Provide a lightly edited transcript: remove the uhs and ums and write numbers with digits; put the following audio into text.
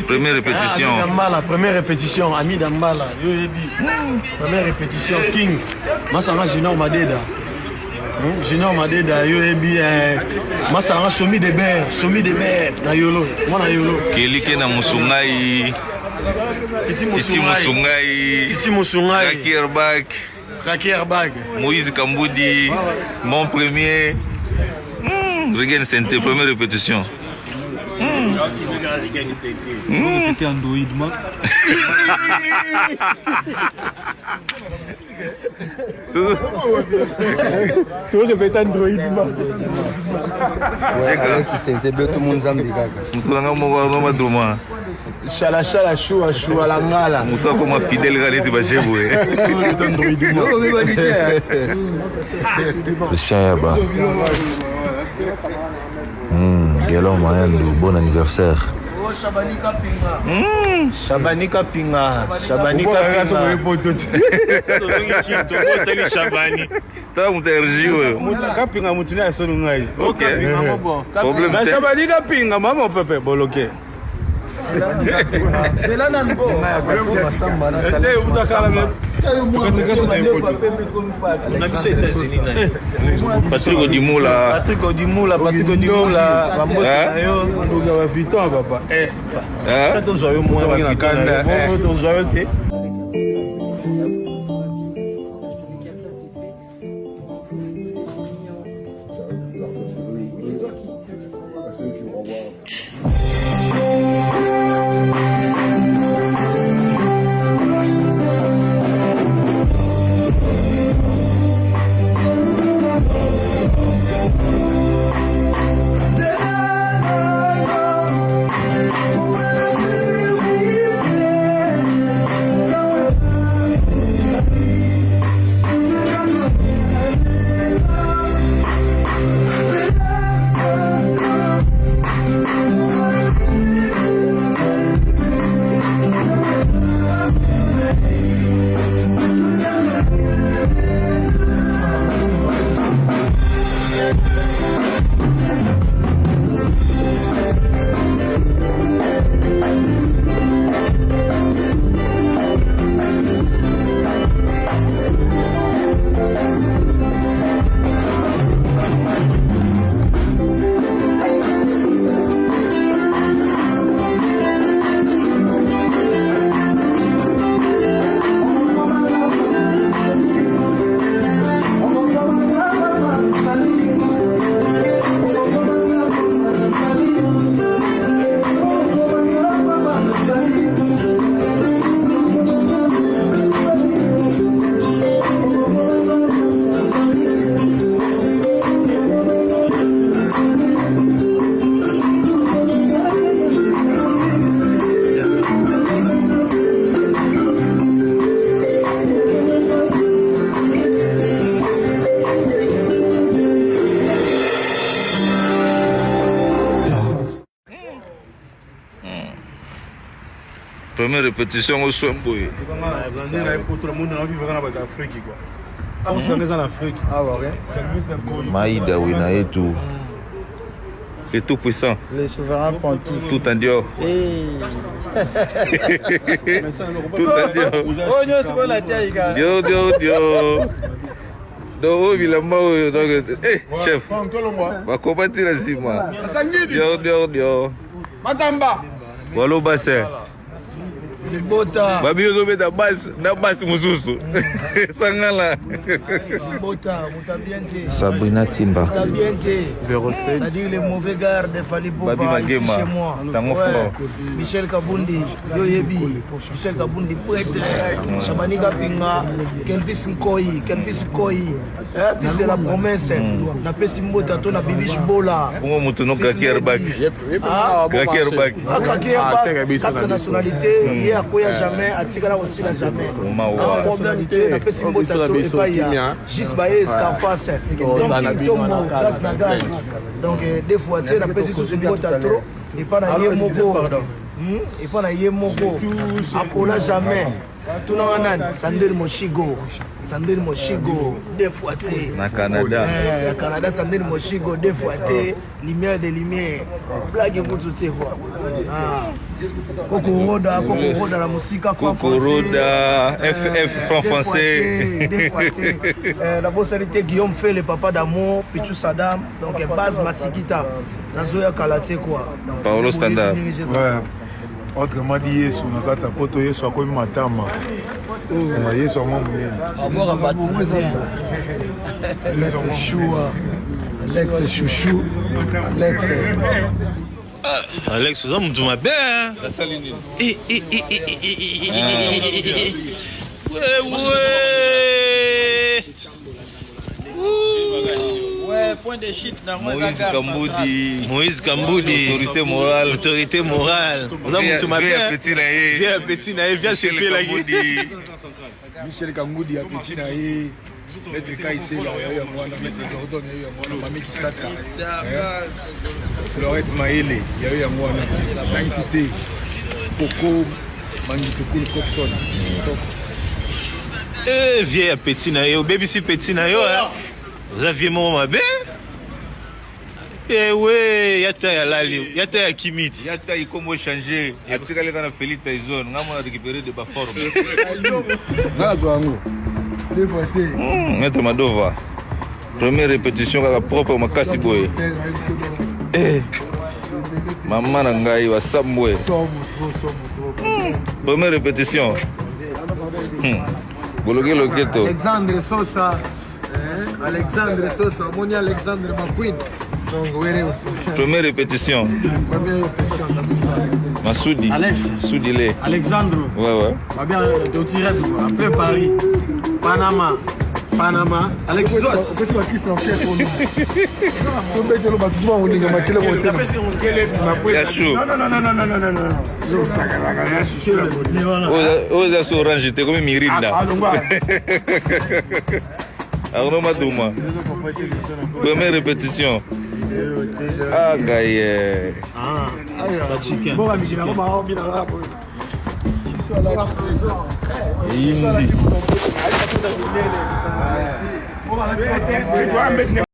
Première répétition. Première répétition, Ami Dambala. Première répétition, King. Masanga Junior Madeda. Junior Madeda, Yoebi. Masanga Somi de Ber, na Yolo. Moi na Yolo. Kelike na Musungai. Titi Musungai. Kaki Herbag. Moïse Kamboudi. Mon premier. Regarde, c'était la première répétition. C'était Android, man. Tu répètes Android, man. C'était bien tout le monde zambi kaka. Mutulanga moko ngoma duma. Shala shua la ngala. Mutu koma fidèle galeti ba chebo. Le chien là-bas. Yellow Mayando, bon anniversaire. Shabanika Pinga. Tá muita energia. Kapinga mutune asonu ngai. Ok. Problème. Na Shabanika Pinga mama pepe boloke. C'est là nanbo. Patrick Odimoula. Papa. Première répétition au Swamboy. Maïda Wina et tout. Le tout puissant. Le souverain pontife. Tout en Dieu. Tout en Dieu. Oh, non, c'est pas la taille, gars. Dieu. Donc, il a mort. Eh, chef. Va combattre la Zima. Dieu. Matamba. Walo Bassin. Libota. Babi ozobeta basi na basi mususu. Sangala. Libota, Moutabiente. Sabrina Timba. Moutabiente. 07. C'est-à-dire les mauvais gardes Fali Babi Poupa ici Magema. chez moi. Tango fort. Michel Kabundi, Yoyebi. Michel Kabundi, prêtre. Shabani Kapinga. Kelvis Nkoi. Kelvis Nkoi. Fils de la promesse. Na Pesi Mbota, to na Bibish Bola. Kongo mutu no Kaki Herbak. Ah, Kaki Herbak. Kaki Herbak. Quatre nationalités. Il a quoi jamais. Atikala aussi la jamais. Quatre nationalités. Na Pesi Mbota, to Epaya. Gisbaye, Scarface. Donc, il tombe gaz na gaz. Donc, des fois, tu sais, na Pesi sous Mbota trop. Et pas na Yemoko. Et pas na Yemoko. Apola jamais. Tout le monde, Sandel Moshigo. Sandel Moshigo, deux fois té. Na Canada. Le Canada, Sandel Moshigo, deux fois té. Lumière de lumière. Blague et tout ça. Coco Roda, la musique en Coco français. Roda, FF français. Deux fois té. D'abord, c'était Guillaume Fait, le papa d'amour, Pichou Saddam. Donc, base Masikita. Dans Zoya Kalaté, quoi. Paolo Standard. Ouais. Autrement dit, Yesu, nakata poto Yesu akomi matama. Yesu amwa munene. Alex Choua, Alex Chouchou, Alex. Alex, vous avez ma belle. Ouais, point de shit dans Moïse Kamboudi. Autorité morale. Vous avez ma belle. Viens, petit naïf, viens se payer la gueule. Michel Kamboudi a petit na ye. Maître Kaïsé, là, il y a moi, Maître Gordon, il y a moi, Mamie Kisaka. Florette Maëlé, il y a moi, Nankité, Coco, Mangitokoul Coxon. Viens, petit naïf, baby, si petit naïf, vous avez ma belle. Eh ouais, yata ya lali, yata ya kimiti. Yata il comment changer. Atika le kana Félix Tyson, ngamo na récupérer de ba forme. Nala Duango. Deux fois té. Maître Madova. Première répétition kaka propre makasi boy. Maman na ngai wa Sambwe. Première répétition. Bologe loketo. Alexandre Sosa. Alexandre Sosa, Moni Alexandre McQueen. Donc, oui, aussi. Première répétition. Première répétition. Massoudi. Alex. Soudilé. Alexandre. Ouais. Va bien, au tirette, après Paris. Panama. Alex Zot. Qu'est-ce que tu as fait sur nous? Tu peux dire que tu vas venir à ma télé. Yachou. Non. Je sais que Oza so orange te comme Mirinda. Arnaud Madouma. Première répétition. Ah, gaïe. Bon, je vais